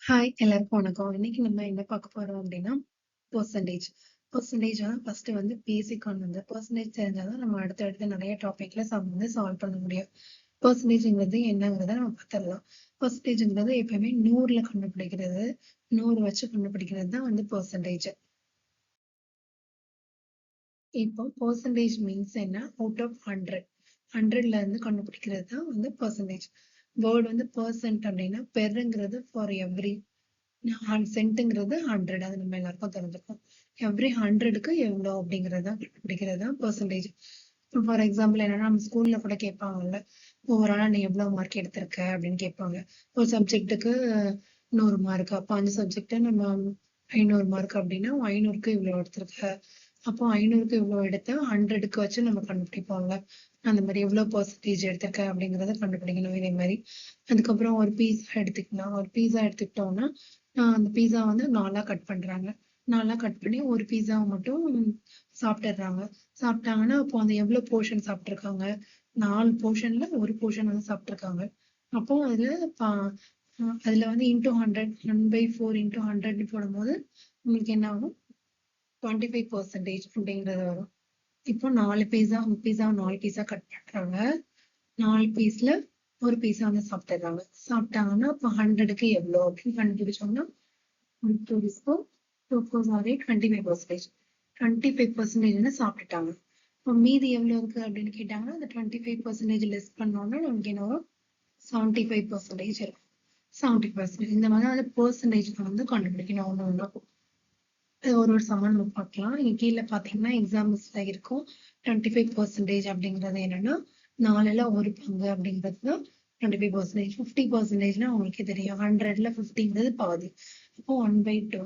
Hi எல்லாருக்கும் வணக்கம். இன்னைக்கு நம்ம என்ன பார்க்க போறோம் அப்படின்னா பெர்சன்டேஜ். பெர்சன்டேஜ் தான் ஃபர்ஸ்ட் வந்து பேசிக் ஒன். வந்து பெர்சன்டேஜ் தெரிஞ்சாதான் நம்ம அடுத்தடுத்து நிறைய டாபிக்ல வந்து சால்வ் பண்ண முடியும். பெர்சன்டேஜ்ங்கிறது என்னங்கிறத நம்ம பார்த்துடலாம். பெர்சன்டேஜ்ங்கிறது எப்பயுமே 100ல கண்டுபிடிக்கிறது, 100 வச்சு கண்டுபிடிக்கிறது தான் வந்து பெர்சன்டேஜ். இப்போ பெர்சன்டேஜ் மீன்ஸ் என்ன? அவுட் ஆஃப் 100, 100ல இருந்து கண்டுபிடிக்கிறது தான் வந்து பெர்சன்டேஜ். வேர்ட் வந்து பெர்சன்ட் அப்படின்னா பெருங்கிறது ஃபார் எவ்ரி, சென்ட்ங்கிறது 100, அது நம்ம எல்லாருக்கும் தெரிஞ்சிருக்கும். எவ்ரி 100க்கு எவ்வளோ அப்படிங்கிறது தான் கண்டுபிடிக்கிறது தான் பெர்சன்டேஜ். ஃபார் எக்ஸாம்பிள் என்னன்னா, நம்ம ஸ்கூல்ல கூட கேட்பாங்கல்ல, ஒவ்வொரு நாள் நீ எவ்வளவு மார்க் எடுத்திருக்க அப்படின்னு கேட்பாங்க. ஒரு சப்ஜெக்ட்டுக்கு 100 மார்க், அப்போ அந்த சப்ஜெக்ட் நம்ம 500 மார்க் அப்படின்னா 500க்கு இவ்வளவு எடுத்திருக்க. அப்போ 500க்கு இவ்வளவு எடுத்தா 100க்கு வச்சு நம்ம கண்டுபிடிப்போம்ல, அந்த மாதிரி எவ்வளவு பெர்சன்டேஜ் எடுத்திருக்க அப்படிங்கறத கண்டுபிடிக்கணும். இதே மாதிரி அதுக்கப்புறம் ஒரு பீஸா எடுத்துக்கலாம். ஒரு பீஸா எடுத்துக்கிட்டோம்னா அந்த பீஸா வந்து 4ஆ கட் பண்றாங்க. 4ஆ கட் பண்ணி ஒரு பீஸாவை மட்டும் சாப்பிட்டுடுறாங்க. சாப்பிட்டாங்கன்னா அப்போ அந்த எவ்வளவு போர்ஷன் சாப்பிட்டுருக்காங்க? 4 போர்ஷன்ல ஒரு போர்ஷன் வந்து சாப்பிட்டுருக்காங்க. அப்போ அதுல வந்து இன்டூ 100, 1/4 இன்டூ 100 போடும்போது உங்களுக்கு என்ன ஆகும்? 25% அப்படிங்கிறது வரும். இப்போ 4 பீஸா 4 பீஸா கட் பண்றாங்க. 4 பீஸ்ல ஒரு பீஸா வந்து சாப்பிட்டுறாங்க. சாப்பிட்டாங்கன்னா அப்போ 100க்கு எவ்வளோ அப்படின்னு கண்டுபிடிச்சோம்னா 2 is 4, 2 4s are 8, 25%. 25% சாப்பிட்டுட்டாங்க. இப்போ மீதி எவ்வளவு இருக்கு அப்படின்னு கேட்டாங்கன்னா அந்த 25% லெஸ் பண்ணோம்னா நமக்கு என்ன வரும்? 75% இருக்கும். 70%. இந்த மாதிரி அந்த பெர்சன்டேஜ் வந்து கண்டுபிடிக்கணும் ஒண்ணு ஒண்ணா. ஒரு சமன் நம்ம பார்க்கலாம். இங்க கீழே பாத்தீங்கன்னா எக்ஸாம்பிள்ஸ்ல இருக்கும். 25% அப்படிங்கிறது என்னன்னா 4ல ஒரு பங்கு அப்படிங்கிறது தான் 25%. 50%னா உங்களுக்கே தெரியும். 100ல 50ங்கிறது பாதி. அப்போ 1/2.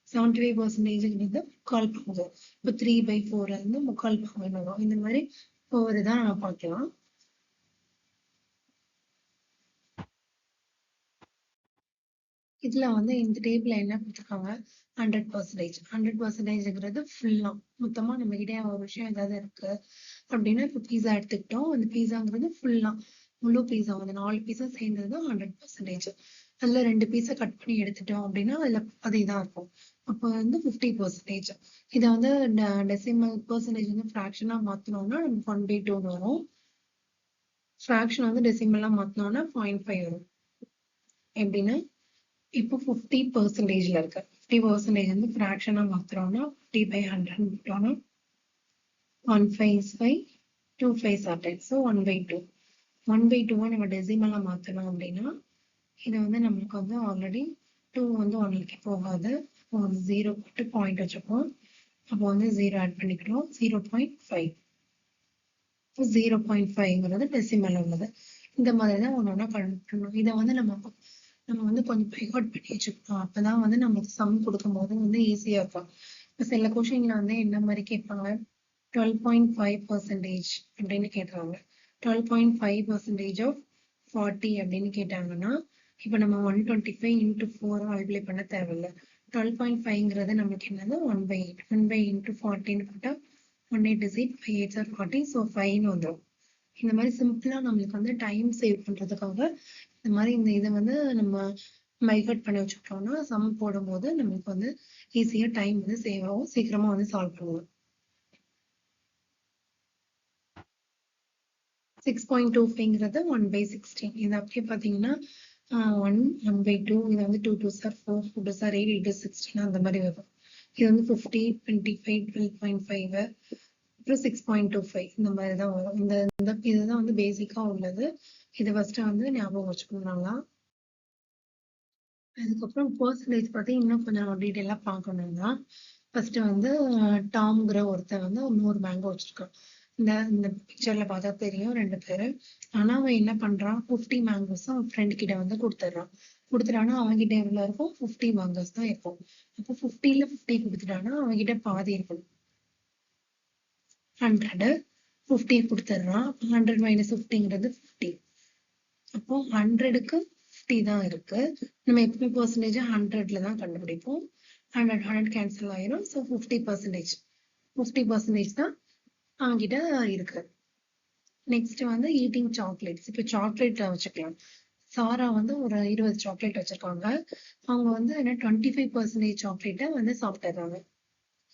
75%ங்கிறது முக்கால் பங்கு. இப்போ 3/4 இருந்து முக்கால் பங்குன்னு வரும். இந்த மாதிரி ஒவ்வொரு இதான் நம்ம பார்க்கலாம். இதுல வந்து இந்த டேபிள்ல என்ன கொடுத்துருக்காங்க? 100%. 100%ங்கிறது ஃபுல்லா மொத்தமா நம்ம கிட்ட ஒரு விஷயம் ஏதாவது இருக்கு அப்படின்னா, இப்போ பீஸா எடுத்துக்கிட்டோம். அந்த பீஸாங்கிறது ஃபுல்லா முழு பீஸா வந்து 4 பீஸா சேர்ந்தது தான் 100%. அதுல 2 பீஸா கட் பண்ணி எடுத்துட்டோம் அப்படின்னா அதுல அதேதான் இருக்கும். அப்போ வந்து 50%. இதை வந்து டெசிமல் பெர்சன்டேஜ் வந்து ஃபிராக்ஷனா மாத்தணும்னா நமக்கு 1/2 வரும். ஃபிராக்ஷன் வந்து டெசிமலா மாத்தணும்னா 0.5 வரும். எப்படின்னா இப்போ 50%ல இருக்கு. 50% வந்து ஃபிராக்ஷனா மாத்துறோம்னா 50/100 போட்டோம்னா 1 5 is 5, 2 5s are 10. So 1/2. 1/2 நம்ம டெசிமலா மாத்தணும் அப்படின்னா இது வந்து நம்மளுக்கு வந்து ஆல்ரெடி 2 வந்து 1க்கு போகாது. 0 போட்டு பாயிண்ட் வச்சுப்போம். அப்போ வந்து 0 ஆட் பண்ணிக்கிறோம். 0.5. 0.5ங்கிறது டெசிமல் உள்ளது. இந்த மாதிரி தான் ஒண்ணு கண்டுபிடிக்கணும். இதை வந்து நம்ம வந்து கொஞ்சம் பைஹார்ட் பண்ணி வச்சுக்கணும். அப்பதான் வந்து நமக்கு சம் கொடுக்கும்போது வந்து ஈஸியா இருக்கும். இப்ப சில கொஸ்டின்ல வந்து என்ன மாதிரி கேட்பாங்க? 12.5% அப்படின்னு கேட்கறாங்க. 12.5% ஆஃப் 40 அப்படின்னு கேட்டாங்கன்னா இப்ப நம்ம 125 into 4 மல்டிப்ளை பண்ண தேவையில்லை. 12.5ங்கிறது நமக்கு என்னது? 1/8. 1/8 into 40ன்னு போட்டா 1/8 is 8, 5 8s are 40, so 5ன்னு வந்துடும். இந்த மாதிரி சிம்பிளா நம்மளுக்கு வந்து டைம் சேவ் பண்றதுக்காக இந்த மாதிரி இதை வந்து நம்ம மைகட் பண்ணி வச்சுக்கிட்டோம்னா சம் போடும்போது நமக்கு வந்து ஈஸியா டைம் வந்து சேவ் ஆகும். சீக்கிரமா வந்து சால்வ் பண்ணுவோம். 6.25ங்கிறது 1/16. இது அப்படியே பாத்தீங்கன்னா 1/2. இது வந்து 2 2s are 4, 4 2s are 8, 8 is 16 அந்த மாதிரி வரும். இது வந்து 50, 25, 12.5, அப்புறம் 6.25 இந்த மாதிரி தான் வரும். இதுதான் வந்து பேசிக்கா உள்ளது. இதை ஃபர்ஸ்ட் வந்து ஞாபகம் வச்சுக்கணும். அதுக்கப்புறம் பெர்சன்டேஜ் பத்தி இன்னும் கொஞ்சம் டீட்டெயிலா பார்க்கணும்னா ஃபர்ஸ்ட் வந்து டாம்ங்கிற ஒருத்தன் வந்து 100 மேங்கோ வச்சிருக்கான். இந்த பிக்சர்ல பார்த்தா தெரியும் 2 பேரு. ஆனா அவன் என்ன பண்றான்? 50 மேங்கோஸ் அவன் ஃப்ரெண்ட் கிட்ட வந்து கொடுத்துட்றான். கொடுத்துட்டானா அவன்கிட்ட எவ்வளவு இருக்கும்? 50 மேங்கோஸ் தான் இருக்கும். அப்போ 50ல 50 கொடுத்துட்டானா அவன்கிட்ட பாதி இருக்கணும். 100 50 கொடுத்துட்றான். 100 minus 50ங்கிறது 50. அப்போ 100க்கு 50 தான் இருக்கு. நம்ம எப்பவுமே பெர்சன்டேஜ் 100ல தான் கண்டுபிடிப்போம். 100 கேன்சல் ஆயிரும். ஸோ 50%. 50% தான் அவன்கிட்ட இருக்கு. நெக்ஸ்ட் வந்து ஈட்டிங் சாக்லேட்ஸ். இப்போ சாக்லேட் வச்சுக்கலாம். சாரா வந்து ஒரு 20 சாக்லேட் வச்சிருக்காங்க. அவங்க வந்து என்ன 25% சாக்லேட்டை வந்து சாப்பிட்டுறாங்க.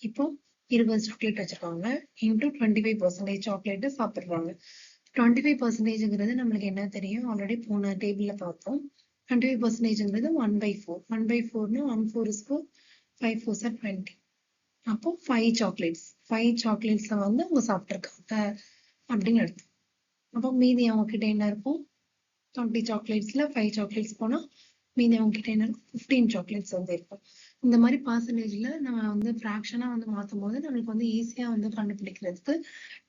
இப்போ 20 சாக்லேட் வச்சிருக்காங்க இன்டூ 25% சாக்லேட் சாப்பிடுறாங்க. 25%ங்கிறது நம்மளுக்கு என்ன தெரியும், ஆல்ரெடி போன டேபிள்ல பார்த்தோம். 25%ங்கிறது 1/4. 1/4னா 1 4 is 4, 5 4s are 20. அப்போ 5 சாக்லேட்ஸ் 5 சாக்லேட்ஸை வந்து அவங்க சாப்பிட்ருக்காங்க அப்படின்னு அர்த்தம். அப்போ மீதி அவங்க கிட்ட என்ன இருக்கும், 20 சாக்லேட்ஸ்ல 5 சாக்லேட்ஸ் போனா மீதி அவங்க கிட்ட என்ன இருக்கும், 15 சாக்லேட்ஸ் வந்து இருக்கும். இந்த மாதிரி பர்சன்டேஜ்ல நம்ம வந்து ஃப்ராக்ஷனா வந்து மாற்றும் போது நம்மளுக்கு வந்து ஈஸியா வந்து கண்டுபிடிக்கிறதுக்கு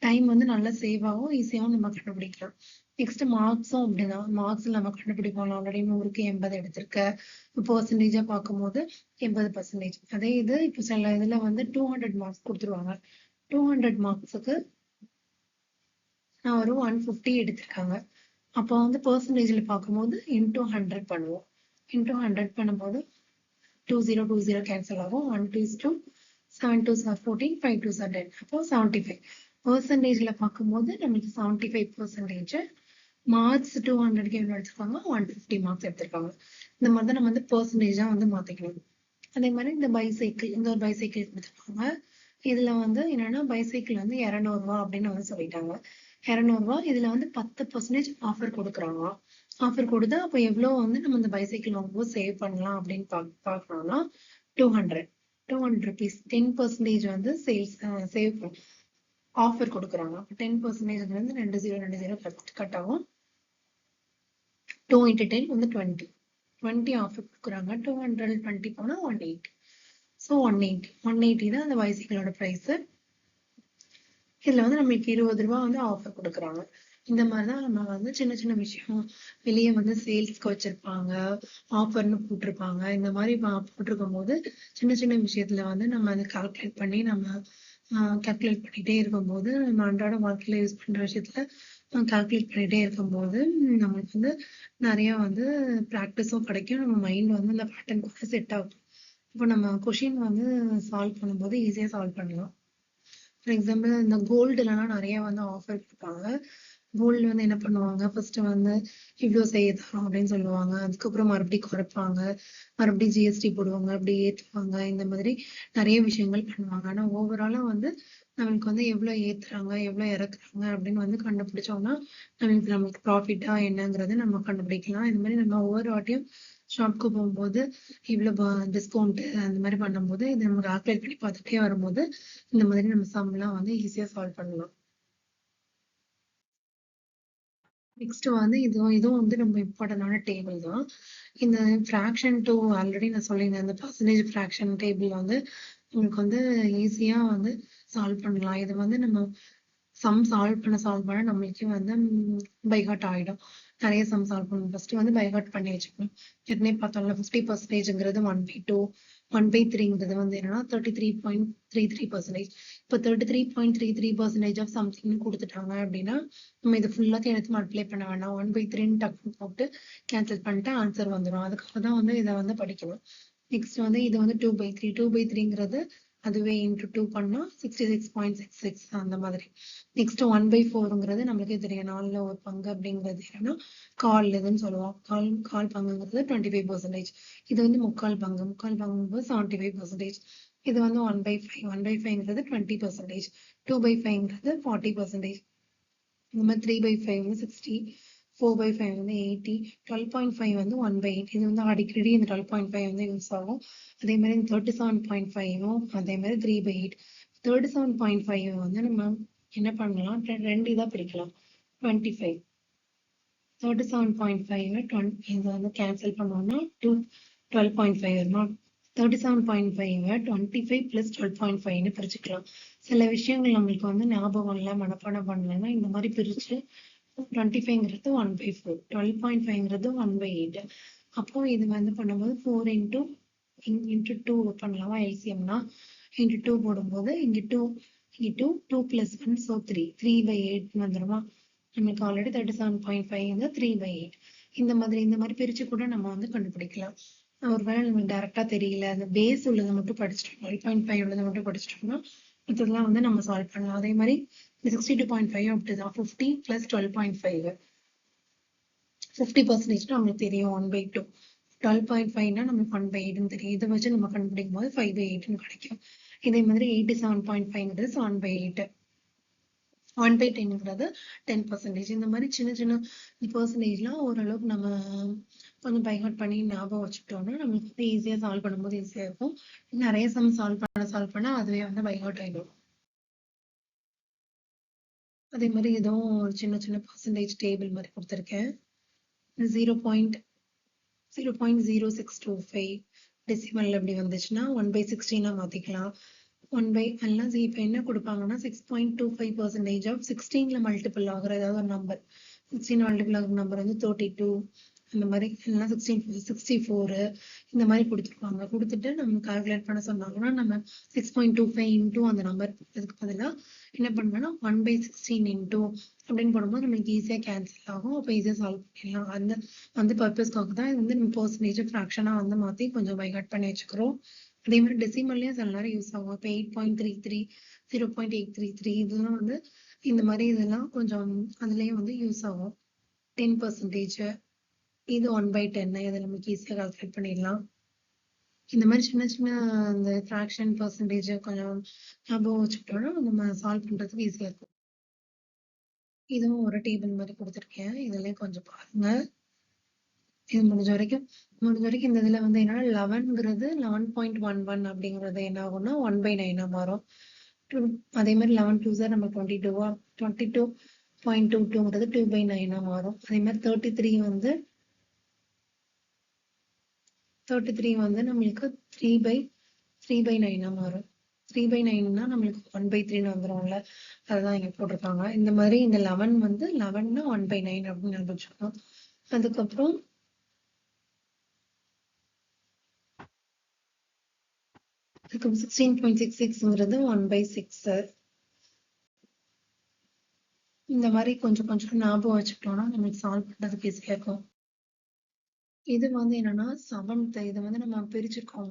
டைம் வந்து நல்லா சேவ் ஆகும், ஈஸியாகவும் நம்ம கண்டுபிடிக்கலாம். நெக்ஸ்ட் மார்க்ஸும் அப்படிதான். மார்க்ஸ்ல நம்ம கண்டுபிடிப்போம். ஆல்ரெடி 100க்கு 80 எடுத்திருக்க பெர்சன்டேஜா பார்க்கும்போது 80%. அதே இது இப்போ சில இதுல வந்து 200 மார்க்ஸ் கொடுத்துருவாங்க. 200 மார்க்ஸுக்கு நான் ஒரு 150 எடுத்திருக்காங்க. அப்போ வந்து பெர்சன்டேஜ்ல பார்க்கும்போது இன்டூ 100 பண்ணுவோம். இன்டூ 100 பண்ணும்போது 20 20 கேன்சல் ஆகும். 1 2 is 2, 7 2s are 14, 5 2s are 10. அப்போ 75 பெர்சன்டேஜ்ல பார்க்கும்போது நம்மளுக்கு 75%. மார்க்ஸ் 200க்கு எவ்வளவு எடுத்திருக்காங்க, 150 மார்க்ஸ் எடுத்திருக்காங்க. இந்த மாதிரி தான் நம்ம வந்து பெர்சன்டேஜா வந்து மாத்திக்கணும். அதே மாதிரி இந்த பைசைக்கிள், இந்த ஒரு பைசைக்கிள் கொடுத்துருக்காங்க. இதுல வந்து என்னன்னா பைசைக்கிள் வந்து 200 ரூபா அப்படின்னு வந்து சொல்லிட்டாங்க. 200 ரூபா. இதுல வந்து 10% ஆஃபர் கொடுக்குறாங்க. ஆஃபர் கொடுத்தா அப்போ எவ்வளவு வந்து நம்ம இந்த பைசைக்கிள் வாங்கும்போது சேவ் பண்ணலாம் அப்படின்னு பார்க்கணும்னா 200 rupees 10% வந்து சேல்ஸ் சேவ் ஆஃபர் கொடுக்குறாங்க. 10% வந்து 20 கட் ஆகும். 2 into 10 வந்து 20 ஆஃபர் கொடுக்குறாங்க. 220 போனா 180. ஸோ 180 தான் அந்த பைசைக்கிளோட ப்ரைஸ். இதுல வந்து நம்மளுக்கு 20 ரூபாய் வந்து ஆஃபர் கொடுக்குறாங்க. இந்த மாதிரிதான் நம்ம வந்து சின்ன சின்ன விஷயம் வெளியே வந்து சேல்ஸ்க்கு வச்சிருப்பாங்க, ஆஃபர்னு போட்டிருப்பாங்க. இந்த மாதிரி போட்டிருக்கும் போது சின்ன சின்ன விஷயத்துல வந்து நம்ம அதை கால்குலேட் பண்ணி நம்ம கால்குலேட் பண்ணிட்டே இருக்கும்போது நம்ம அன்றாட வாழ்க்கையில யூஸ் பண்ற விஷயத்துல கால்குலேட் பண்ணிட்டே இருக்கும்போது நம்மளுக்கு வந்து நிறைய வந்து ப்ராக்டிஸும் கிடைக்கும். நம்ம மைண்ட் வந்து அந்த பேட்டர்னுக்கு வந்து செட் ஆகும். இப்போ நம்ம கொஷின் வந்து சால்வ் பண்ணும்போது ஈஸியா சால்வ் பண்ணலாம். ஃபார் எக்ஸாம்பிள் இந்த கோல்டுலலாம் நிறைய வந்து ஆஃபர் கொடுப்பாங்க. கோல்டு வந்து என்ன பண்ணுவாங்க, ஃபர்ஸ்ட் வந்து இவ்வளோ செய்ய தரோம் அப்படின்னு சொல்லுவாங்க. அதுக்கப்புறம் மறுபடியும் குறைப்பாங்க, மறுபடியும் ஜிஎஸ்டி போடுவாங்க, அப்படி ஏற்றுவாங்க. இந்த மாதிரி நிறைய விஷயங்கள் பண்ணுவாங்க. ஆனா ஓவராலா வந்து நம்மளுக்கு வந்து எவ்வளவு ஏத்துறாங்க எவ்வளவு இறக்குறாங்க அப்படின்னு வந்து கண்டுபிடிச்சோம்னா நம்மளுக்கு ப்ராஃபிட்டா என்னங்கிறது நம்ம கண்டுபிடிக்கலாம். இது மாதிரி நம்ம ஒவ்வொரு வாட்டியும் ஷாப்க்கு போகும்போது இவ்வளவு டிஸ்கவுண்ட் அந்த மாதிரி பண்ணும்போது இதை நம்ம கால்குலேட் பண்ணி பார்த்துட்டே வரும்போது இந்த மாதிரி நம்ம சம்லாம் வந்து ஈஸியா சால்வ் பண்ணலாம். நெக்ஸ்ட் வந்து இதுவும் வந்து ரொம்ப இம்பார்ட்டன்டான டேபிள் தான். இந்த ஃப்ராக்ஷன் டூ ஆல்ரெடி நான் சொல்லியிருந்தேன். இந்த பர்சன்டேஜ் ஃப்ராக்ஷன் டேபிள் வந்து உங்களுக்கு வந்து ஈஸியா வந்து சால்வ் பண்ணலாம். இது வந்து நம்ம சம் சால்வ் பண்ண நம்மளுக்கே வந்து பைஹார்ட் ஆயிடும். நிறைய சம் சால்வ் பண்ணணும். ஃபர்ஸ்ட் வந்து பைஹார்ட் பண்ணி வச்சுக்கணும். ஏற்கனவே பார்த்தோம்ல 50%ங்கிறது 1/2, 1/3ங்கிறது வந்து என்னன்னா 33.33%. இப்போ 33.33% ஆஃப் சம்திங்னு கொடுத்துட்டாங்க அப்படின்னா நம்ம இது ஃபுல்லாத்தையும் எடுத்து மல்டிப்ளை பண்ண வேண்டாம். 1/3 டக்குன்னு போட்டு கேன்சல் பண்ணிட்டு ஆன்சர் வந்துடும். அதுக்காக தான் வந்து இதை வந்து படிக்கணும். நெக்ஸ்ட் வந்து இது வந்து 2/3. 2/3ங்கிறது அதுவே இன்டூ 2 பண்ணா 66.66 அந்த மாதிரி. நெக்ஸ்ட் 1/4ங்கிறது நம்மளுக்கே தெரியும். 4ல ஒரு பங்கு அப்படிங்கிறது என்னன்னா கால் இதுன்னு சொல்லுவோம். கால் பங்குங்கிறது 25%. இது வந்து முக்கால் பங்கும்போது 75%. இது வந்து 1/5. 1/5ங்கிறது 20%. 2/5ங்கிறது 40%. இந்த மாதிரி 3/5 வந்து 60, 4/5 வந்து 80, 12.5 வந்து 1/8. இது வந்து அடிக்கடி இந்த 12.5 வந்து யூஸ் ஆகும். அதே மாதிரி இந்த 37.5ம் அதே மாதிரி 3/8. 37.5 வந்து நம்ம என்ன பண்ணலாம், ரெண்டு இதா பிரிக்கலாம். 25 37.5 இது வந்து கேன்சல் பண்ணோம்னா 12.5 வருமா. 37.5 25 plus 12.5ன்னு பிரிச்சுக்கலாம். சில விஷயங்கள் நம்மளுக்கு வந்து ஞாபகம் இல்லை, மனப்பாடம் பண்ணலைன்னா இந்த மாதிரி பிரிச்சு 25ங்கிறது 1/4, 12.5ங்கிறது 1/8. அப்போ இது வந்து பண்ணும்போது 4 into 2 பண்ணலாமா எல்சிஎம்னா into 2 போடும்போது இங்க 2 plus 1 so 3/8 வந்துருமா. நமக்கு ஆல்ரெடி 37.5 3/8. இந்த மாதிரி பிரிச்சு கூட நம்ம வந்து கண்டுபிடிக்கலாம். ஒருவேளை நமக்கு டைரக்டா தெரியல, அந்த பேஸ் உள்ளதை மட்டும் படிச்சிட்டோம், 12.5 உள்ளதை மட்டும் படிச்சிட்டோம்னா மற்றதெல்லாம் வந்து நம்ம சால்வ் பண்ணலாம். அதே மாதிரி 62.5 அப்படிதான். 50 plus 12.5 50% நம்மளுக்கு தெரியும் 1/2. 12.5னா நம்மளுக்கு 1/8 தெரியும். இதை வச்சு நம்ம கண்டுபிடிக்கும் போது 5/8 கிடைக்கும். இதே மாதிரி 87.5ங்கிறது 7/8. 1/10ங்கிறது 10%. இந்த மாதிரி சின்ன சின்ன பெர்சன்டேஜ்லாம் ஓரளவுக்கு நம்ம கொஞ்சம் பை ஹார்ட் பண்ணி ஞாபகம் வச்சுக்கிட்டோம்னா நம்மளுக்கு ஈஸியா சால்வ் பண்ணும்போது ஈஸியா இருக்கும். நிறைய சம் சால்வ் பண்ண அதுவே பை ஹார்ட் ஆயிடும். அதே மாதிரி இதுவும் ஒரு சின்ன சின்ன பெர்சன்டேஜ் டேபிள் மாதிரி கொடுத்துருக்கேன். 0.0625 டெசிமல்ல அப்படி வந்துச்சுன்னா 1/16 மாத்திக்கலாம். 1 எல்லாம் இப்ப என்ன கொடுப்பாங்கன்னா 6.25% ஆஃப் 16ல மல்டிபிள் ஆகுற ஏதாவது ஒரு நம்பர். 16 மல்டிபிள் ஆகுற நம்பர் 32 இந்த மாதிரி இல்லைன்னா 64 இந்த மாதிரி கொடுத்துருப்பாங்க. கொடுத்துட்டு நம்ம கால்குலேட் பண்ண சொன்னாங்கன்னா நம்ம 6.25 இன்டூ அந்த நம்பர் அதுக்கு பதிலாக என்ன பண்ணோம்னா 1/16 இன்டூ அப்படின்னு போடும்போது நம்மளுக்கு ஈஸியா கேன்சல் ஆகும். அப்போ ஈஸியா சால்வ் பண்ணிடலாம். அந்த பர்பஸ்க்காக தான் இது நம்ம பெர்சன்டேஜ் ஃப்ராக்ஷனா மாத்தி கொஞ்சம் பை ஹார்ட் பண்ணி வச்சுக்கிறோம். அதே மாதிரி டெசிமல்லையும் சில நேரம் யூஸ் ஆகும். இப்போ 8.33 0.833 இதெல்லாம் இந்த மாதிரி இதெல்லாம் கொஞ்சம் அதுலயும் யூஸ் ஆகும். 10%. இது 1/10 இதை நமக்கு ஈஸியா கால்குலேட் பண்ணிடலாம். இந்த மாதிரி சின்ன சின்ன அந்த ஃப்ராக்ஷன் பெர்சன்டேஜ் கொஞ்சம் ஞாபகம் வச்சுக்கிட்டோம்னா நம்ம சால்வ் பண்றதுக்கு ஈஸியா இருக்கும். இதுவும் ஒரு டேபிள் மாதிரி கொடுத்துருக்கேன். இதுலயும் கொஞ்சம் பாருங்க. இது முடிஞ்ச வரைக்கும் இந்த இதுல என்னன்னா 11ங்கிறது 11.11 அப்படிங்கிறது என்ன ஆகும்னா 1/9 மாறும். அதே மாதிரி 11 2s நம்ம 22 22.22ங்கிறது 2/9 மாறும். அதே மாதிரி 33 நம்மளுக்கு 3/9 மாறும். 3/9னா நம்மளுக்கு 1/3 வந்துரும்ல, அதுதான் இங்க போட்டிருக்காங்க. இந்த மாதிரி இந்த 11 11னா 1/9 அப்படின்னு நினைச்சுக்கணும். அதுக்கப்புறம் 16.66ங்கிறது 1/6. இந்த மாதிரி கொஞ்சம் கொஞ்சம் ஞாபகம் வச்சுக்கிட்டோம்னா நம்மளுக்கு சால்வ் பண்றதுக்கு ஈஸியா இருக்கும். இது என்னன்னா 7th இது நம்ம பிரிச்சிருக்கோம்.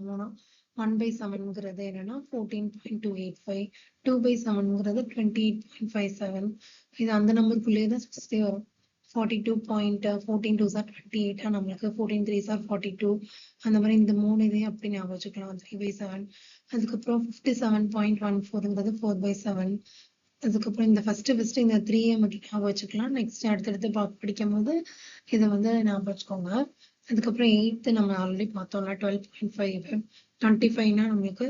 1/7ங்கிறது என்னன்னா 14.285. 2/7ங்கிறது 28.57. இது அந்த நம்பருக்குள்ளேயே தான் 60 வரும். 42.14 2s are 28 நம்மளுக்கு 14 3s are 42. அந்த மாதிரி இந்த 3 இதையும் அப்படி ஞாபகம் வச்சுக்கலாம். 3/7. அதுக்கப்புறம் 57.14ங்கிறது 4/7. அதுக்கப்புறம் இந்த ஃபர்ஸ்ட் இந்த 3 மட்டும் ஞாபகம் வச்சுக்கலாம். நெக்ஸ்ட் அடுத்தடுத்து படிக்கும் போது இதை ஞாபகம் வச்சுக்கோங்க. அதுக்கப்புறம் 8th நம்ம ஆல்ரெடி பார்த்தோம்ல 12.5. 25னா நம்மளுக்கு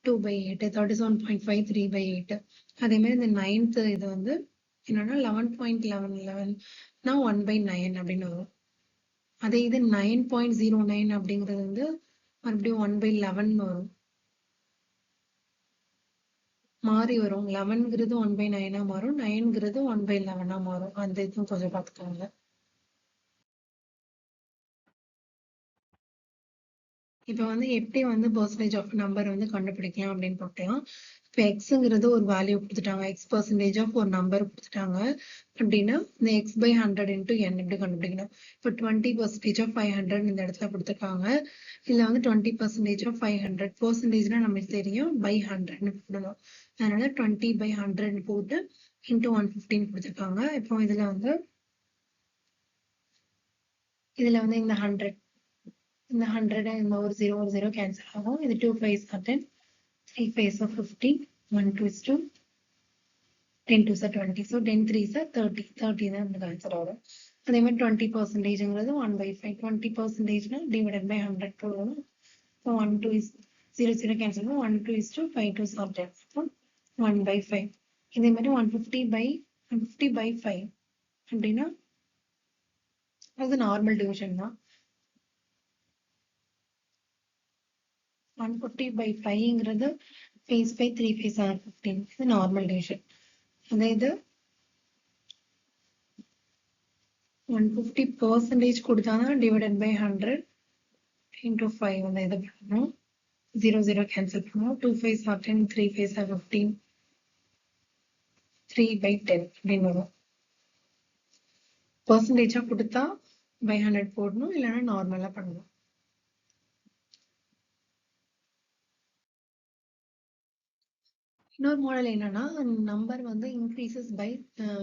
2/8. 37.5 3/8. அதே மாதிரி இந்த 9th இது என்னன்னா 11.11னா 1/9 அப்படின்னு வரும். அதே இது 9.09 அப்படிங்கிறது மறுபடியும் 1/11 வரும். மாறி வரும். 11ங்கிறது 1/9 மாறும். 9ங்கிறது 1/11 மாறும். அந்த இதுவும் கொஞ்சம் பார்த்துக்கோங்க. இப்ப எப்படி பெர்சன்டேஜ் ஆஃப் நம்பர் கண்டுபிடிக்கலாம் அப்படின்னு போட்டோம். இப்போ எக்ஸ்ங்கிறது ஒரு வேல்யூ கொடுத்துட்டாங்க. X% ஆஃப் ஒரு நம்பர் கொடுத்துட்டாங்க அப்படின்னா இந்த x/100 into n எப்படி கண்டுபிடிக்கணும். இப்போ 20% ஆஃப் 500 இந்த இடத்துல கொடுத்துருக்காங்க. இதுல 20% ஆஃப் 500 பெர்சன்டேஜ்னா நம்மளுக்கு தெரியும் by 100ன்னு போடணும். அதனால 20/100 போட்டு into 115 கொடுத்துருக்காங்க. இப்போ இதுல இந்த 100 இந்த 100 இந்த ஒரு 0 கேன்சல் ஆகும். இது 2 5s are 10, 3 5s are 15, 1 2 is 2, 10 2s are 20. So 10 3s are 30. 30 தான் இந்த ஆன்சர் ஆகும். அதே மாதிரி 20%ங்கிறது 1/5. 20%னா divided by 100 போடணும். So 1 2 is 0 கேன்சல் ஆகும். 1 2 is 2, 5 2s are 10. So 1/5. இதே மாதிரி 150/5 அப்படின்னா அது நார்மல் டிவிஷன் தான். 150/5ங்கிறது phase by 3 phase are 15. இது நார்மல் டிவிஷன். அதே இது 150% கொடுத்தாதான் divided by 100 into 5 இதை பண்ணணும். 0 cancel பண்ணுவோம். 2 5s are 10, 3 5s are 15, 3/10 அப்படின்னு வரும். பெர்சன்டேஜா கொடுத்தா by 100 போடணும், இல்லைன்னா நார்மலா பண்ணணும். இன்னொரு மாடல் என்னன்னா நம்பர் வந்து இன்க்ரீசஸ் பை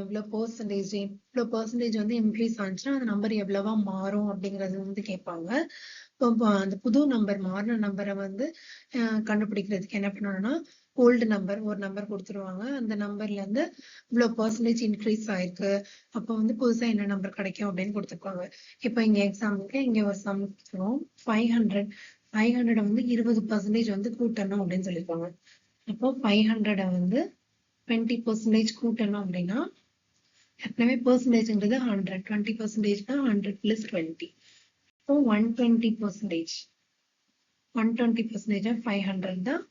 இவ்வளோ பெர்சன்டேஜ் வந்து இன்க்ரீஸ் ஆச்சுன்னா அந்த நம்பர் எவ்வளவா மாறும் அப்படிங்கறது வந்து கேட்பாங்க. இப்போ அந்த புது நம்பர் மாறின நம்பரை வந்து கண்டுபிடிக்கிறதுக்கு என்ன பண்ணணும்னா ஓல்டு நம்பர் ஒரு நம்பர் கொடுத்துருவாங்க. அந்த நம்பர்ல இருந்து இவ்வளோ பெர்சன்டேஜ் இன்க்ரீஸ் ஆயிருக்கு. அப்போ வந்து புதுசா என்ன நம்பர் கிடைக்கும் அப்படின்னு கொடுத்துருப்பாங்க. இப்போ இங்க எக்ஸாம்பிளுக்கு இங்க ஒரு சம் கொடுத்துருவோம் 500 வந்து 20% வந்து கூட்டணும் அப்படின்னு சொல்லியிருப்பாங்க. அப்போ 500 வந்து 20% கூட்டணும் அப்படின்னா ஏற்கனவே பெர்சன்டேஜ்ங்கிறது 100 20%னா 100 + 20. இப்போ 120%. 120% 500 தான்.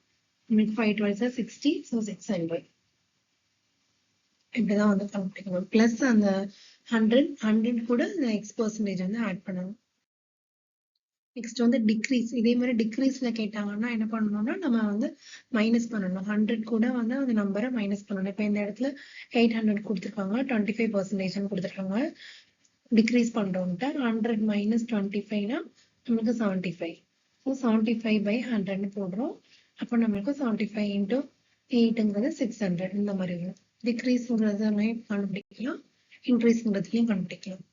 5 12 60, so 600. இப்படிதான் வந்து கண்டுபிடிக்கணும். பிளஸ் அந்த 100 கூட இந்த X% வந்து ஆட் பண்ணணும். நெக்ஸ்ட் வந்து டிக்ரீஸ். இதே மாதிரி டிக்ரீஸ்ல கேட்டாங்கன்னா என்ன பண்ணணும்னா நம்ம வந்து மைனஸ் பண்ணணும். 100 கூட வந்து அந்த நம்பரை மைனஸ் பண்ணணும். இப்போ இந்த இடத்துல 800 கொடுத்துருக்காங்க, 25% கொடுத்துருக்காங்க. டிக்ரீஸ் பண்றோம்ட்டு 100 - 25னா நமக்கு 75. ஸோ 75/100 போடுறோம். அப்போ நம்மளுக்கு 75 × 8ங்கிறது 600. இந்த மாதிரி வரும். டிக்ரீஸ்ங்கிறதையும் கண்டுபிடிக்கலாம், இன்க்ரீஸ்ங்கிறதுலையும் கண்டுபிடிக்கலாம்.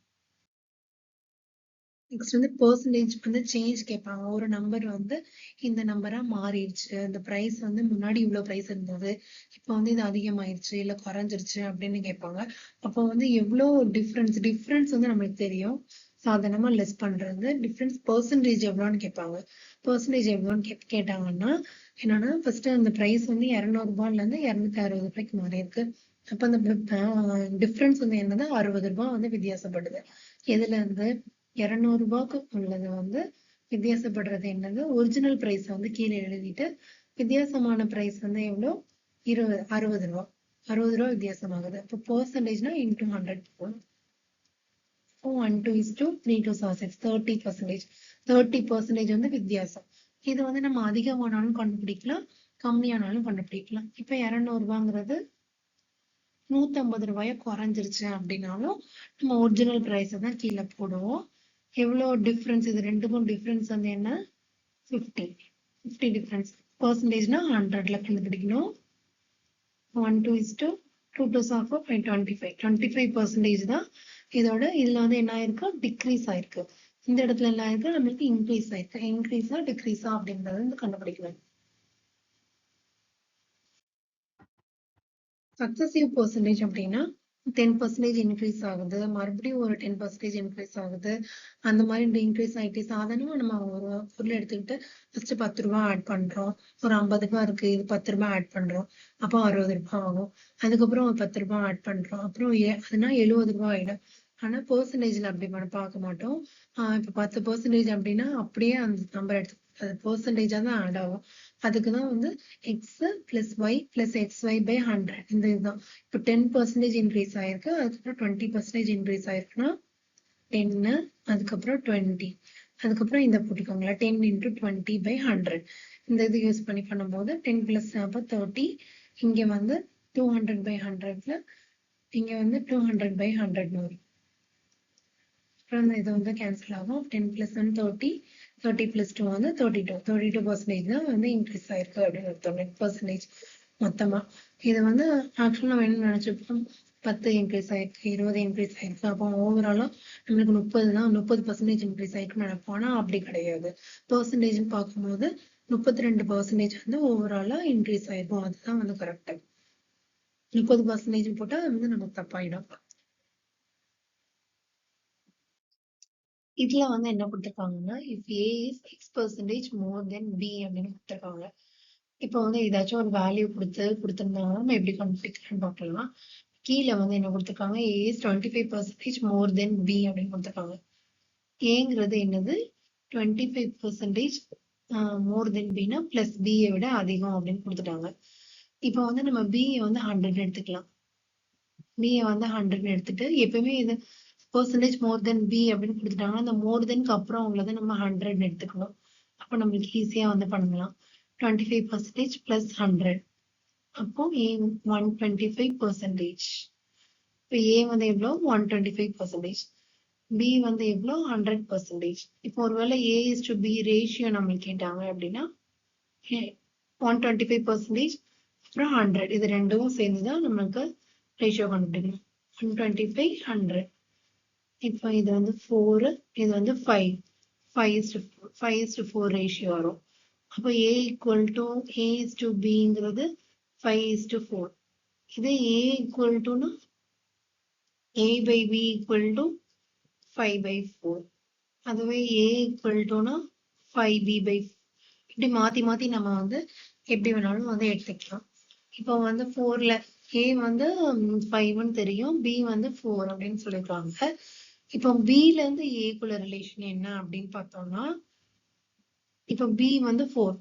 நெக்ஸ்ட் வந்து பெர்சன்டேஜ் வந்து சேஞ்ச் கேட்பாங்க. ஒரு நம்பர் வந்து இந்த நம்பரா மாறிடுச்சு, அந்த பிரைஸ் வந்து முன்னாடி இவ்வளவு பிரைஸ் இருந்தது, இப்போ வந்து இது அதிகமாயிருச்சு இல்ல குறைஞ்சிருச்சு அப்படின்னு கேட்பாங்க. அப்போ வந்து எவ்வளவு டிஃபரன்ஸ் வந்து நம்மளுக்கு தெரியும். சாதாரணமா லெஸ் பண்றது டிஃபரன்ஸ். பெர்சன்டேஜ் எவ்வளோன்னு கேட்பாங்க. பெர்சன்டேஜ் எவ்வளோன்னு கேட்டாங்கன்னா என்னன்னா ஃபர்ஸ்ட் அந்த பிரைஸ் வந்து 200 ரூபாயில இருந்து 260 ரூபாய்க்கு மாறி இருக்கு. அப்ப அந்த டிஃபரன்ஸ் வந்து என்னது 60 ரூபாய் வந்து வித்தியாசப்படுது. எதுல இருந்து 200 ரூபாய்க்கு உள்ளது வந்து வித்தியாசப்படுறது என்னது ஒரிஜினல் பிரைஸ் வந்து கீழே எழுதிட்டு வித்தியாசமான பிரைஸ் வந்து எவ்வளோ 60 ரூபாய். 60 ரூபாய் வித்தியாசமாகுது. இப்போ பெர்சன்டேஜ்னா இன்டூ 100 போகும். 1 2 is to 3 2 6 30%. 30% வந்து வித்தியாசம். இது வந்து நம்ம அதிகமானாலும் கண்டுபிடிக்கலாம், கம்மியானாலும் கண்டுபிடிக்கலாம். இப்போ 200 ரூபாங்கிறது 150 ரூபாயை குறைஞ்சிருச்சு அப்படின்னாலும் நம்ம ஒரிஜினல் பிரைஸை தான் கீழே போடுவோம். எவ்வளவு டிஃபரன்ஸ் இது ரெண்டுக்கும் டிஃபரன்ஸ் வந்து என்ன 50 டிஃபரன்ஸ். பெர்சன்டேஜ்னா 100ல கண்டுபிடிக்கணும். 1 2 is to 2 2 4 5 25% தான். இதோட இதுல வந்து என்ன ஆயிருக்கு டிக்ரீஸ் ஆயிருக்கு. இந்த இடத்துல என்ன ஆயிருக்கு நம்மளுக்கு இன்க்ரீஸ் ஆயிருக்கு. இன்க்ரீஸா டிக்ரீஸா அப்படிங்கறத வந்து கண்டுபிடிக்கலாம். சக்சசிவ் பெர்சன்டேஜ் அப்படின்னா 10% இன்க்ரீஸ் ஆகுது, மறுபடியும் ஒரு 10% இன்க்ரீஸ் ஆகுது. அந்த மாதிரி இன்க்ரீஸ் ஆயிட்டு சாதாரணமா நம்ம ஒரு பொருள் எடுத்துக்கிட்டு ஃபர்ஸ்ட் 10 ரூபாய் ஆட் பண்றோம். ஒரு 50 ரூபாய் இருக்கு, இது 10 ரூபாய் ஆட் பண்றோம். அப்போ 60 ரூபாய் ஆகும். அதுக்கப்புறம் ஒரு 10 ரூபாய் ஆட் பண்றோம். அப்புறம் அதுனா 70 ரூபாய் ஆயிடும். ஆனா பெர்சன்டேஜ்ல அப்படி பார்க்க மாட்டோம். இப்ப 10% அப்படின்னா அப்படியே அந்த நம்பர் எடுத்து அது பெர்சன்டேஜா தான் ஆட் ஆகும். அதுக்குதான் வந்து x + y + xy/100 இந்த இதுதான். இப்போ 10% இன்க்ரீஸ் ஆயிருக்கு, அதுக்கப்புறம் 20% இன்க்ரீஸ் ஆயிருக்குன்னா 10 அதுக்கப்புறம் 20 அதுக்கப்புறம் இந்த போட்டுக்கோங்களா 10 × 20/100 இந்த இது யூஸ் பண்ணி பண்ணும்போது 10 + 30 இங்க வந்து 200/100ல இங்க வந்து 200/100 வரும். அப்புறம் இது வந்து கேன்சல் ஆகும். 10 + 1 30 30 + 2 வந்து 32% தான் வந்து இன்க்ரீஸ் ஆயிருக்கு அப்படின்னு அர்த்தம். 10% மொத்தமா இது வந்து ஆக்சுவலா நம்ம என்ன நினைச்சிருப்போம் 10 இன்க்ரீஸ் ஆயிருக்கு 20 இன்க்ரீஸ் ஆயிருக்கு. அப்போ ஓவராலா நம்மளுக்கு 30% இன்க்ரீஸ் ஆயிருக்குன்னு நினைப்போம். ஆனா அப்படி கிடையாது. பெர்சன்டேஜ் பார்க்கும்போது 32% வந்து ஓவராலா இன்க்ரீஸ் ஆயிருக்கும். அதுதான் வந்து கரெக்ட். 30% போட்டா வந்து நமக்கு தப்பாயிடும். இதுல வந்து என்ன கொடுத்திருக்காங்கன்னா if a is x% more than b அப்படின்னு கொடுத்திருக்காங்க. இப்போ வந்து ஏதாச்சும் ஒரு வேல்யூ கொடுத்திருந்தாங்கன்னா நம்ம எப்படி கண்டுபிடிக்கலாம்னு பார்க்கலாம். கீழே வந்து என்ன கொடுத்திருக்காங்க a is 25% more than b அப்படின்னு கொடுத்திருக்காங்க. ஏங்கிறது என்னது 25% more than b னா பிளஸ் b விட அதிகம் அப்படின்னு கொடுத்துட்டாங்க. இப்போ வந்து நம்ம b வந்து 100 எடுத்துக்கலாம். b வந்து 100 எடுத்துட்டு எப்பவுமே இது பெர்சன்டேஜ் மோர் தென் பி அப்படின்னு கொடுத்துட்டாங்கன்னா அந்த மோர் தென்க்கு அப்புறம் உள்ளதை நம்ம 100 எடுத்துக்கணும். அப்போ நம்மளுக்கு ஈஸியா வந்து பண்ணலாம். 25% + 100 அப்போ a 125%. இப்போ a வந்து எவ்வளோ 125%, b வந்து எவ்வளோ 100%. இப்போ ஒருவேளை a is to b ratio நம்மளுக்கு கேட்டாங்க அப்படின்னா 125% அப்புறம் 100 இது ரெண்டும் சேர்ந்துதான் நமக்கு ரேஷியோ கண்டுபிடிக்கணும். 125 100. இப்போ இது வந்து 4 இது வந்து 5 5:4 ரேஷியோ வரும். அப்போ A equal to A/B ங்கிறது 5:4. இதே A equal to A/B equal to 5/4. அதுவே A equal to 5B/4. இப்படி மாத்தி மாத்தி நம்ம வந்து எப்படி வேணாலும் வந்து எடுத்துக்கலாம். இப்போ வந்து 4ல A வந்து 5ன்னு தெரியும், B வந்து 4 அப்படின்னு சொல்லிருக்காங்க. இப்போ B ல இருந்து A குள்ள ரிலேஷன் என்ன அப்படின்னு பார்த்தோம்னா, இப்போ B வந்து 4,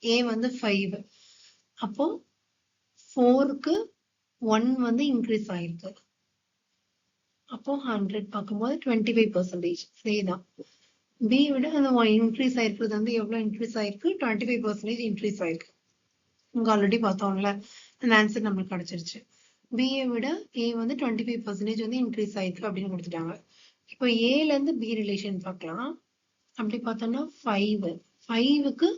A வந்து 5. அப்போ 4க்கு 1 வந்து இன்க்ரீஸ் ஆயிருக்கு. அப்போ 100 பார்க்கும்போது 25%. இதேதான். B விட அந்த இன்க்ரீஸ் ஆயிருக்கிறது வந்து எவ்வளவு இன்க்ரீஸ் ஆயிருக்கு? 25% இன்க்ரீஸ் ஆயிருக்கு. இங்க ஆல்ரெடி பார்த்தோம்ல, அந்த ஆன்சர் நம்மளுக்கு கிடைச்சிருச்சு. B விட A வந்து 25% வந்து இன்க்ரீஸ் ஆயிருக்கு அப்படின்னு கொடுத்துட்டாங்க. இப்போ Aல இருந்து B ரிலேஷன் பார்க்கலாம். அப்படி பார்த்தோம்னா 5க்கு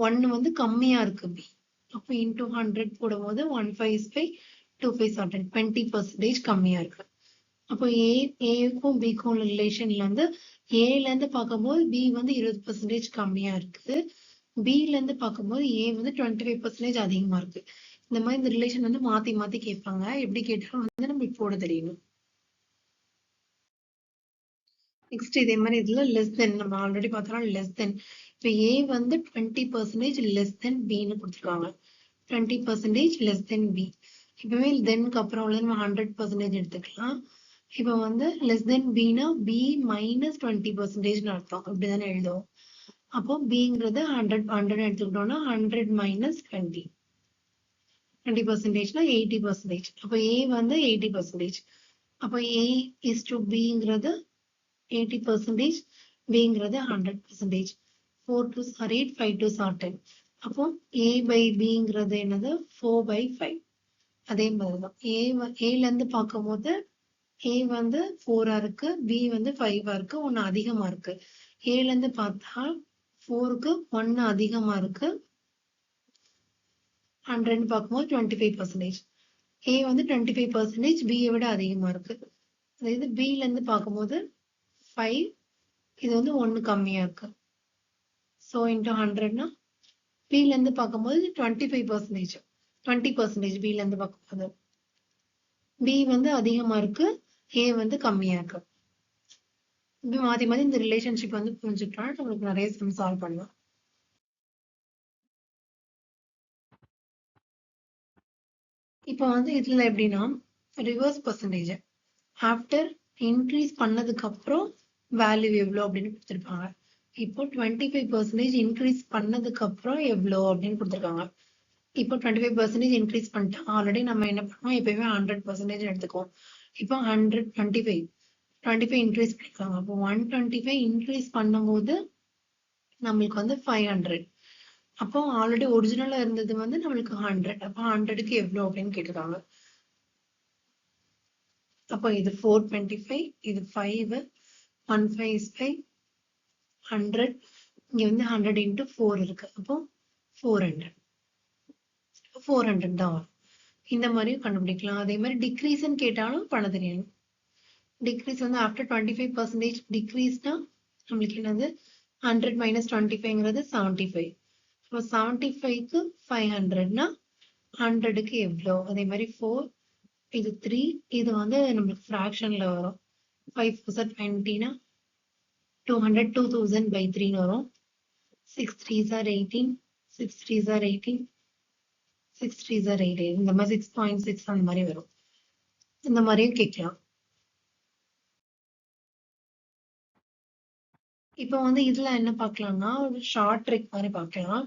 1 வந்து கம்மியா இருக்கு B. அப்போ இன்டூ 100 போடும்போது 1 5 is 5, 2 5 are 10, 20% கம்மியா இருக்கு. அப்போ ஏக்கும் பிக்கும் ரிலேஷன்ல இருந்து ஏல இருந்து பார்க்கும்போது B வந்து 20% கம்மியா இருக்கு. Bல இருந்து பார்க்கும்போது A வந்து 25% அதிகமா இருக்கு. இந்த மாதிரி இந்த ரிலேஷன் வந்து மாத்தி மாத்தி கேட்பாங்க. எப்படி கேட்டாலும் வந்து நம்ம போட தெரியணும். நெக்ஸ்ட் இதே மாதிரி இதுல லெஸ் தென் நம்ம ஆல்ரெடி பார்த்தோம்னா லெஸ் தென். இப்போ A வந்து 20% லெஸ் தென் Bன்னு கொடுத்துருக்காங்க. 20% லெஸ் தென் B. இப்பவே தென்க்கு அப்புறம் உள்ள நம்ம 100% எடுத்துக்கலாம். இப்போ வந்து லெஸ் தென் Bனா B மைனஸ் 20% அர்த்தம். இப்படிதானே எழுதுவோம். அப்போ Bங்கிறது 100 எடுத்துக்கிட்டோம்னா 100 மைனஸ் 20. 20%னா 80%. அப்போ A வந்து 80%. அப்போ A is to Bங்கிறது 80%, Bங்கிறது 100%. 4 2s are 8, 5 2s are 10. அப்போ A by Bங்கிறது என்னது? 4/5. அதே மாதிரிதான் Aல இருந்து பார்க்கும்போது A வந்து 4 இருக்கு, B வந்து 5 இருக்கு, 1 அதிகமா இருக்கு. Aல இருந்து பார்த்தா 4க்கு 1 அதிகமா இருக்கு, 100 பார்க்கும்போது 25%. A வந்து 25%, B விட அதிகமா இருக்கு. அதாவது Bல இருந்து பார்க்கும்போது 5, இது வந்து 1 கம்மியா இருக்கு. So into 100னா Bல இருந்து பார்க்கும்போது 25%, 20% Bல இருந்து பார்க்கும்போது B வந்து அதிகமா இருக்கு, A வந்து கம்மியா இருக்கு. இப்படி மாத்தி மாத்தி இந்த ரிலேஷன்ஷிப் வந்து புரிஞ்சுக்கிட்டா நம்மளுக்கு நிறைய சம் சால்வ் பண்ணலாம். இப்போ வந்து இதுல எப்படின்னா ரிவர்ஸ் பர்சன்டேஜ் ஆஃப்டர் இன்க்ரீஸ் பண்ணதுக்கு அப்புறம் வேல்யூ எவ்வளோ அப்படின்னு கொடுத்துருப்பாங்க. இப்போ 25% இன்க்ரீஸ் பண்ணதுக்கு அப்புறம் எவ்வளோ அப்படின்னு கொடுத்துருக்காங்க. இப்போ 25% இன்க்ரீஸ் பண்ணிட்டோம். ஆல்ரெடி நம்ம என்ன பண்ணுவோம், எப்பயுமே 100% எடுத்துக்குவோம். இப்போ 125 இன்க்ரீஸ் பண்ணிருக்காங்க. அப்போ 125 இன்க்ரீஸ் பண்ணும்போது நம்மளுக்கு வந்து 500. அப்போ ஆல்ரெடி ஒரிஜினலா இருந்தது வந்து நம்மளுக்கு 100. அப்போ 100க்கு எவ்வளோ அப்படின்னு கேட்டிருக்காங்க. அப்போ இது 425, இது 5, 1 5 is 5, 100. இங்க வந்து 100 into 4 இருக்கு. அப்போ 400 தான் வரும். இந்த மாதிரியும் கண்டுபிடிக்கலாம். அதே மாதிரி டிக்ரீஸ்ன்னு கேட்டாலும் பண்ண தெரியணும். டிக்ரீஸ் வந்து ஆஃப்டர் 25% டிக்ரீஸ்னா நம்மளுக்கு என்னது 100 மைனஸ் 25ங்கிறது 75. இப்போ 75க்கு 500னா 100க்கு எவ்வளோ? அதே மாதிரி 4, இது 3, இது வந்து நம்மளுக்கு ஃப்ராக்ஷன்ல வரும். 5 4 20னா 200, 2000/3 வரும். 6 3s are 18, 6 3s are 18, 6 3s are 18. இந்த மாதிரி 6.6 அந்த மாதிரி வரும். இந்த மாதிரியும் கேட்கலாம். இப்போ வந்து இதுல என்ன பார்க்கலாம்னா ஒரு ஷார்ட் ட்ரிக் மாதிரி பார்க்கலாம்.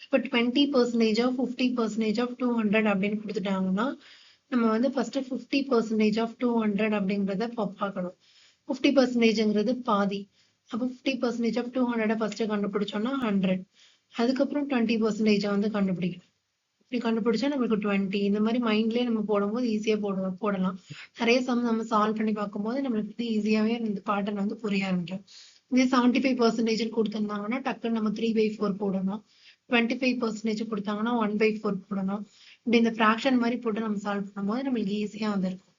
இப்போ 20% ஆஃப் 50% ஆஃப் 200 அப்படின்னு கொடுத்துட்டாங்கன்னா நம்ம வந்து ஃபர்ஸ்ட் 50% ஆஃப் 200 அப்படிங்கிறத பார்க்கணும். 50%ங்கிறது பாதி. அப்போ 50% ஆஃப் 200 ஃபர்ஸ்ட் கண்டுபிடிச்சோம்னா 100. அதுக்கப்புறம் 20% வந்து கண்டுபிடிக்கணும். இப்படி கண்டுபிடிச்சா நமக்கு 20. இந்த மாதிரி மைண்ட்லயே நம்ம போடும்போது ஈஸியா போடலாம். நிறைய சம் நம்ம சால்வ் பண்ணி பார்க்கும்போது நம்மளுக்கு வந்து ஈஸியாவே இந்த பேட்டர்ன் வந்து புரிய ஆரம்பிக்கும். இதே 75% கொடுத்திருந்தாங்கன்னா டக்குன்னு நம்ம 3/4 போடணும். 25% கொடுத்தாங்கன்னா 1/4 போடணும். இப்படி இந்த ஃப்ராக்ஷன் மாதிரி போட்டு நம்ம சால்வ் பண்ணும்போது நம்மளுக்கு ஈஸியா வந்திருக்கும்.